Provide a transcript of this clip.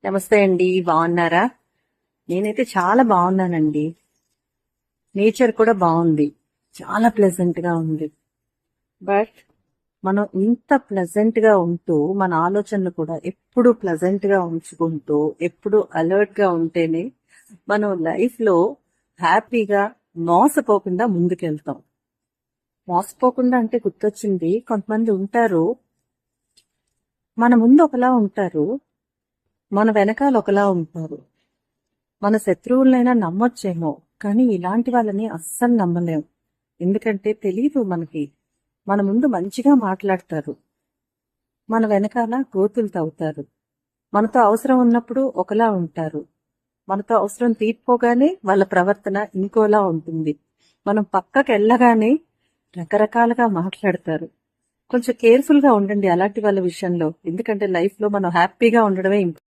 నమస్తే అండి, బాగున్నారా? నేనైతే చాలా బాగున్నానండి. నేచర్ కూడా బాగుంది, చాలా ప్లెజెంట్ గా ఉంది. బట్ మనం ఇంత ప్లెజెంట్ గా ఉంటూ మన ఆలోచనలు కూడా ఎప్పుడు ప్లెజెంట్ గా ఉంచుకుంటూ ఎప్పుడు అలర్ట్ గా ఉంటేనే మనం లైఫ్ లో హ్యాపీగా మోసపోకుండా ముందుకెళ్తాం. మోసపోకుండా అంటే గుర్తొచ్చింది, కొంతమంది ఉంటారు మన ముందు ఒకలా ఉంటారు, మన వెనకాల ఒకలా ఉంటారు. మన శత్రువులనైనా నమ్మొచ్చేమో, కానీ ఇలాంటి వాళ్ళని అస్సలు నమ్మలేం. ఎందుకంటే తెలీదు మనకి. మన ముందు మంచిగా మాట్లాడతారు, మన వెనకాల గోతులు తవ్వుతారు. మనతో అవసరం ఉన్నప్పుడు ఒకలా ఉంటారు, మనతో అవసరం తీర్పోగానే వాళ్ళ ప్రవర్తన ఇంకోలా ఉంటుంది. మనం పక్కకి వెళ్ళగానే రకరకాలుగా మాట్లాడతారు. కొంచెం కేర్ఫుల్ గా ఉండండి అలాంటి వాళ్ళ విషయంలో. ఎందుకంటే లైఫ్ లో మనం హ్యాపీగా ఉండడమే